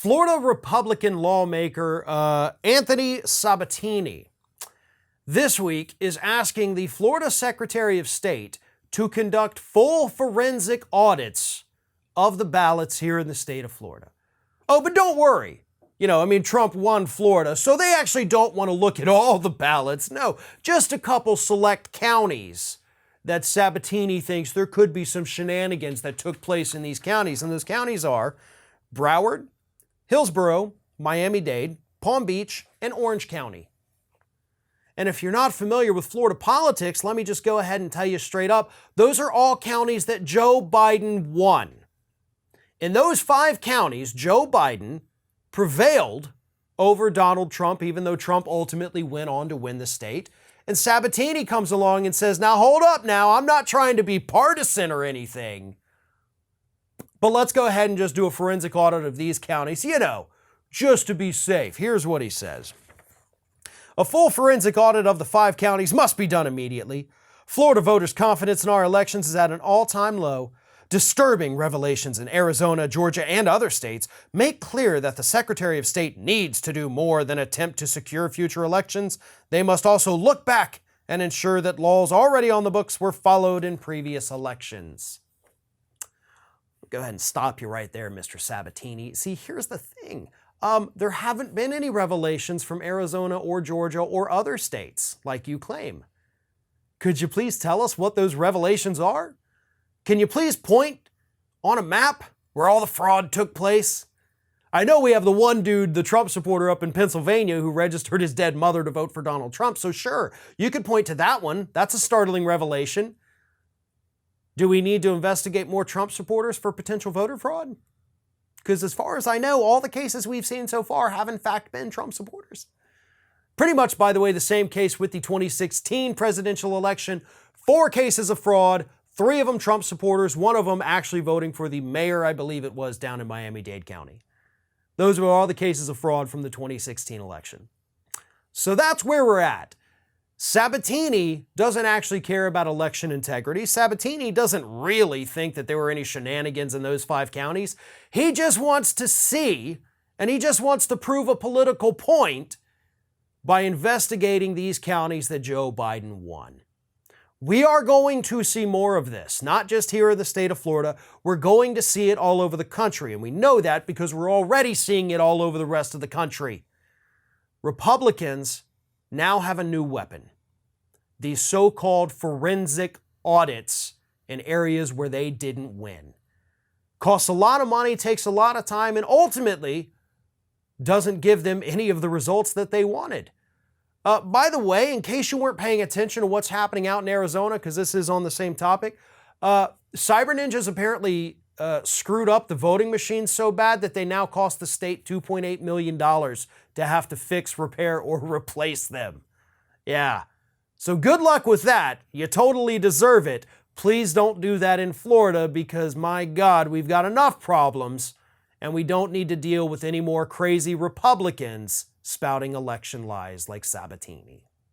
Florida Republican lawmaker Anthony Sabatini this week is asking the Florida Secretary of State to conduct full forensic audits of the ballots here in the state of Florida. Oh, but don't worry. Trump won Florida, so they actually don't want to look at all the ballots. No, just a couple select counties that Sabatini thinks there could be some shenanigans that took place in these counties. And those counties are Broward, Hillsborough, Miami-Dade, Palm Beach, and Orange County. And if you're not familiar with Florida politics, let me just go ahead and tell you straight up, those are all counties that Joe Biden won. In those 5 counties, Joe Biden prevailed over Donald Trump, even though Trump ultimately went on to win the state. And Sabatini comes along and says, now hold up now, I'm not trying to be partisan or anything, but let's go ahead and just do a forensic audit of these counties, just to be safe. Here's what he says. A full forensic audit of the 5 counties must be done immediately. Florida voters' confidence in our elections is at an all-time low. Disturbing revelations in Arizona, Georgia, and other states make clear that the Secretary of State needs to do more than attempt to secure future elections. They must also look back and ensure that laws already on the books were followed in previous elections. Go ahead and stop you right there, Mr. Sabatini. See, here's the thing. There haven't been any revelations from Arizona or Georgia or other states, like you claim. Could you please tell us what those revelations are? Can you please point on a map where all the fraud took place? I know we have the one dude, the Trump supporter up in Pennsylvania, who registered his dead mother to vote for Donald Trump. So sure, you could point to that one. That's a startling revelation. Do we need to investigate more Trump supporters for potential voter fraud? Because as far as I know, all the cases we've seen so far have in fact been Trump supporters. Pretty much, by the way, the same case with the 2016 presidential election. 4 cases of fraud. 3 of them Trump supporters, 1 of them actually voting for the mayor, I believe it was, down in Miami-Dade County. Those were all the cases of fraud from the 2016 election. So that's where we're at. Sabatini doesn't actually care about election integrity. Sabatini doesn't really think that there were any shenanigans in those 5 counties. He just wants to see, and he just wants to prove a political point by investigating these counties that Joe Biden won. We are going to see more of this, not just here in the state of Florida. We're going to see it all over the country, and we know that because we're already seeing it all over the rest of the country. Republicans now have a new weapon. These so-called forensic audits in areas where they didn't win. Costs a lot of money, takes a lot of time, and ultimately doesn't give them any of the results that they wanted. By the way, in case you weren't paying attention to what's happening out in Arizona, because this is on the same topic, Cyber Ninjas apparently screwed up the voting machines so bad that they now cost the state $2.8 million to have to fix, repair, or replace them. Yeah. So good luck with that. You totally deserve it. Please don't do that in Florida because, my God, we've got enough problems and we don't need to deal with any more crazy Republicans spouting election lies like Sabatini.